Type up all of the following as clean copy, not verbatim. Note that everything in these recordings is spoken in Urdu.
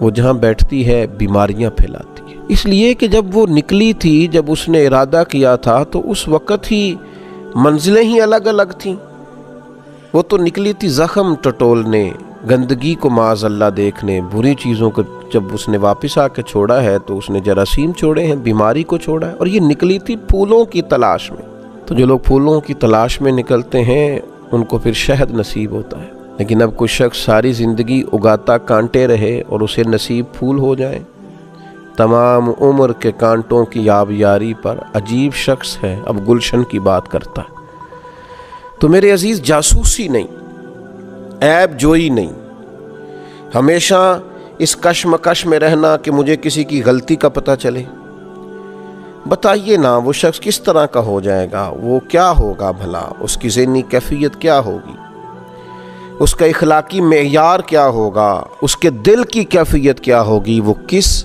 وہ جہاں بیٹھتی ہے بیماریاں پھیلاتی ہے۔ اس لیے کہ جب وہ نکلی تھی، جب اس نے ارادہ کیا تھا تو اس وقت ہی منزلیں ہی الگ الگ تھیں۔ وہ تو نکلی تھی زخم ٹٹولنے، گندگی کو معاذ اللہ دیکھنے، بری چیزوں کو جب اس نے واپس آ کے چھوڑا ہے تو اس نے جراثیم چھوڑے ہیں، بیماری کو چھوڑا ہے، اور یہ نکلی تھی پھولوں کی تلاش میں۔ تو جو لوگ پھولوں کی تلاش میں نکلتے ہیں ان کو پھر شہد نصیب ہوتا ہے، لیکن اب کوئی شخص ساری زندگی اگاتا کانٹے رہے اور اسے نصیب پھول ہو جائیں، تمام عمر کے کانٹوں کی آبیاری پر عجیب شخص ہے، اب گلشن کی بات کرتا ہے۔ تو میرے عزیز، جاسوسی نہیں، عیب جوئی نہیں، ہمیشہ اس کشمکش میں رہنا کہ مجھے کسی کی غلطی کا پتہ چلے۔ بتائیے نا وہ شخص کس طرح کا ہو جائے گا، وہ کیا ہوگا بھلا، اس کی ذہنی کیفیت کیا ہوگی، اس کا اخلاقی معیار کیا ہوگا، اس کے دل کی کیفیت کیا ہوگی، وہ کس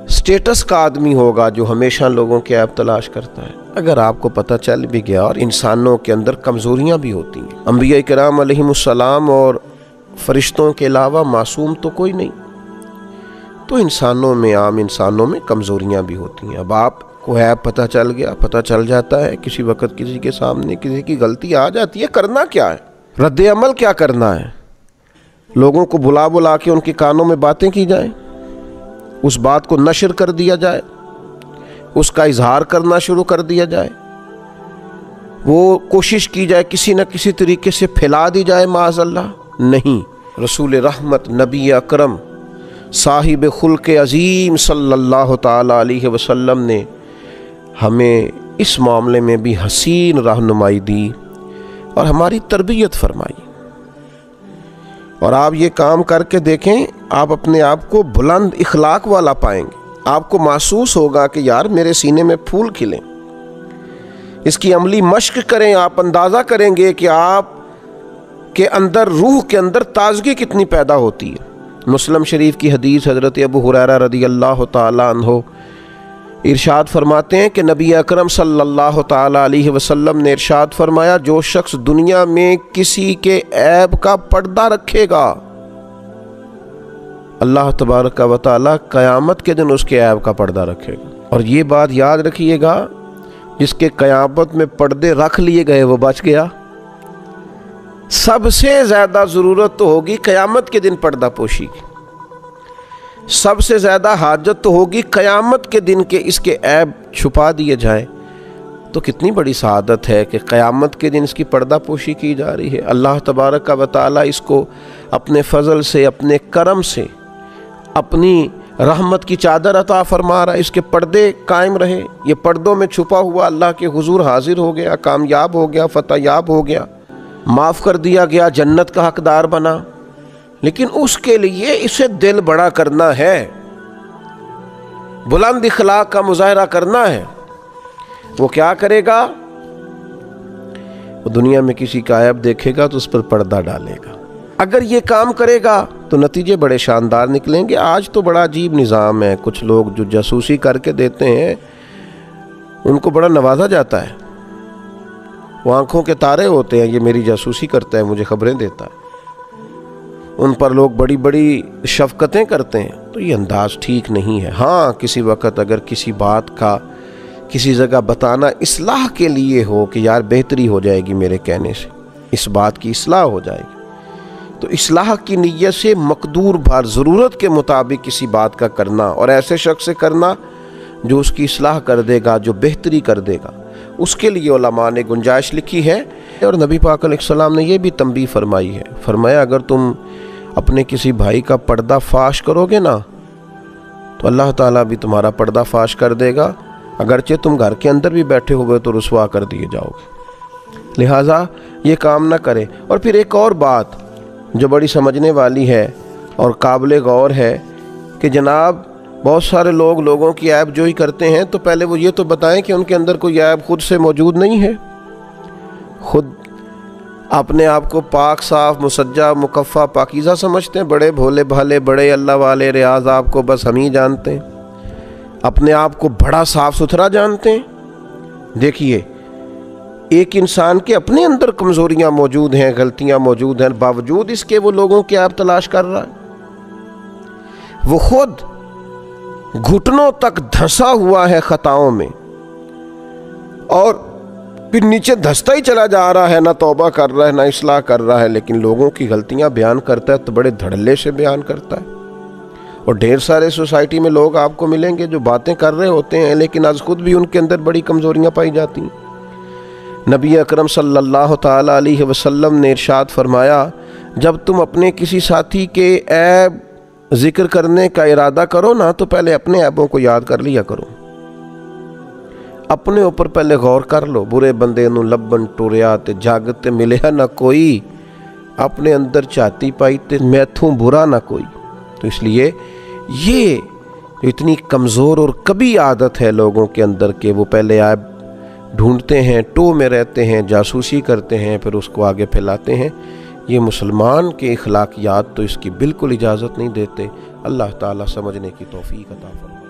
سٹیٹس کا آدمی ہوگا جو ہمیشہ لوگوں کے عیب تلاش کرتا ہے۔ اگر آپ کو پتہ چل بھی گیا، اور انسانوں کے اندر کمزوریاں بھی ہوتی ہیں، انبیاء کرام علیہم السلام اور فرشتوں کے علاوہ معصوم تو کوئی نہیں، تو انسانوں میں، عام انسانوں میں کمزوریاں بھی ہوتی ہیں۔ اب آپ کو عیب پتہ چل گیا، پتہ چل جاتا ہے، کسی وقت کسی کے سامنے کسی کی غلطی آ جاتی ہے، کرنا کیا ہے، رد عمل کیا کرنا ہے؟ لوگوں کو بلا بلا کے ان کے کانوں میں باتیں کی جائیں، اس بات کو نشر کر دیا جائے، اس کا اظہار کرنا شروع کر دیا جائے، وہ کوشش کی جائے کسی نہ کسی طریقے سے پھیلا دی جائے معاذ اللہ؟ نہیں، رسول رحمت نبی اکرم صاحب خلق عظیم صلی اللہ تعالی علیہ وسلم نے ہمیں اس معاملے میں بھی حسین رہنمائی دی اور ہماری تربیت فرمائی۔ اور آپ یہ کام کر کے دیکھیں، آپ اپنے آپ کو بلند اخلاق والا پائیں گے، آپ کو محسوس ہوگا کہ یار میرے سینے میں پھول کھلیں۔ اس کی عملی مشق کریں، آپ اندازہ کریں گے کہ آپ کے اندر، روح کے اندر تازگی کتنی پیدا ہوتی ہے۔ مسلم شریف کی حدیث، حضرت ابو ہریرہ رضی اللہ تعالی عنہ ارشاد فرماتے ہیں کہ نبی اکرم صلی اللہ تعالی علیہ وسلم نے ارشاد فرمایا، جو شخص دنیا میں کسی کے عیب کا پردہ رکھے گا، اللہ تبارک و تعالی قیامت کے دن اس کے عیب کا پردہ رکھے گا۔ اور یہ بات یاد رکھیے گا، جس کے قیامت میں پردے رکھ لیے گئے وہ بچ گیا۔ سب سے زیادہ ضرورت تو ہوگی قیامت کے دن پردہ پوشی کی، سب سے زیادہ حاجت تو ہوگی قیامت کے دن کے اس کے عیب چھپا دیے جائیں۔ تو کتنی بڑی سعادت ہے کہ قیامت کے دن اس کی پردہ پوشی کی جا رہی ہے۔ اللہ تبارک و تعالی اس کو اپنے فضل سے، اپنے کرم سے، اپنی رحمت کی چادر عطا فرما رہا ہے، اس کے پردے قائم رہے، یہ پردوں میں چھپا ہوا اللہ کے حضور حاضر ہو گیا، کامیاب ہو گیا، فتح یاب ہو گیا، معاف کر دیا گیا، جنت کا حقدار بنا۔ لیکن اس کے لیے اسے دل بڑا کرنا ہے، بلند اخلاق کا مظاہرہ کرنا ہے۔ وہ کیا کرے گا؟ وہ دنیا میں کسی کا عیب دیکھے گا تو اس پر پردہ ڈالے گا۔ اگر یہ کام کرے گا تو نتیجے بڑے شاندار نکلیں گے۔ آج تو بڑا عجیب نظام ہے، کچھ لوگ جو جاسوسی کر کے دیتے ہیں ان کو بڑا نوازا جاتا ہے، وہ آنکھوں کے تارے ہوتے ہیں، یہ میری جاسوسی کرتا ہے، مجھے خبریں دیتا ہے، ان پر لوگ بڑی بڑی شفقتیں کرتے ہیں۔ تو یہ انداز ٹھیک نہیں ہے۔ ہاں، کسی وقت اگر کسی بات کا کسی جگہ بتانا اصلاح کے لیے ہو کہ یار بہتری ہو جائے گی میرے کہنے سے، اس بات کی اصلاح ہو جائے گی، تو اصلاح کی نیت سے مقدور بھر ضرورت کے مطابق کسی بات کا کرنا، اور ایسے شخص سے کرنا جو اس کی اصلاح کر دے گا، جو بہتری کر دے گا، اس کے لیے علماء نے گنجائش لکھی ہے۔ اور نبی پاک علیہ السلام نے یہ بھی تنبیہ فرمائی ہے، فرمایا اگر تم اپنے کسی بھائی کا پردہ فاش کرو گے نا تو اللہ تعالیٰ بھی تمہارا پردہ فاش کر دے گا، اگرچہ تم گھر کے اندر بھی بیٹھے ہوئے تو رسوا کر دیے جاؤ گے۔ لہٰذا یہ کام نہ کریں۔ اور پھر ایک اور بات جو بڑی سمجھنے والی ہے اور قابل غور ہے کہ جناب بہت سارے لوگ لوگوں کی عیب جوئی کرتے ہیں، تو پہلے وہ یہ تو بتائیں کہ ان کے اندر کوئی عیب خود سے موجود نہیں ہے، خود اپنے آپ کو پاک، صاف، مسجع، مکفّا، پاکیزہ سمجھتے ہیں، بڑے بھولے بھالے، بڑے اللہ والے، ریاض آپ کو بس ہم ہی جانتے ہیں، اپنے آپ کو بڑا صاف ستھرا جانتے ہیں۔ دیکھیے، ایک انسان کے اپنے اندر کمزوریاں موجود ہیں، غلطیاں موجود ہیں، باوجود اس کے وہ لوگوں کے عیب تلاش کر رہا ہے۔ وہ خود گھٹنوں تک دھنسا ہوا ہے خطاؤں میں، اور پھر نیچے دھستا ہی چلا جا رہا ہے، نہ توبہ کر رہا ہے نہ اصلاح کر رہا ہے، لیکن لوگوں کی غلطیاں بیان کرتا ہے تو بڑے دھڑلے سے بیان کرتا ہے۔ اور ڈھیر سارے سوسائٹی میں لوگ آپ کو ملیں گے جو باتیں کر رہے ہوتے ہیں لیکن آج خود بھی ان کے اندر بڑی کمزوریاں پائی جاتی ہیں۔ نبی اکرم صلی اللہ تعالیٰ علیہ وسلم نے ارشاد فرمایا، جب تم اپنے کسی ساتھی کے عیب ذکر کرنے کا ارادہ کرو نا تو پہلے اپنے عیبوں کو یاد کر لیا کرو، اپنے اوپر پہلے غور کر لو۔ برے بندے نو لبن ٹوریا تے جاگت تے ملیا نہ کوئی، اپنے اندر چاہتی پائی تے میتھوں برا نہ کوئی۔ تو اس لیے یہ جو اتنی کمزور اور کبھی عادت ہے لوگوں کے اندر کہ وہ پہلے عیب ڈھونڈتے ہیں، ٹو میں رہتے ہیں، جاسوسی کرتے ہیں، پھر اس کو آگے پھیلاتے ہیں، یہ مسلمان کے اخلاقیات تو اس کی بالکل اجازت نہیں دیتے۔ اللہ تعالیٰ سمجھنے کی توفیق عطا فرمائے۔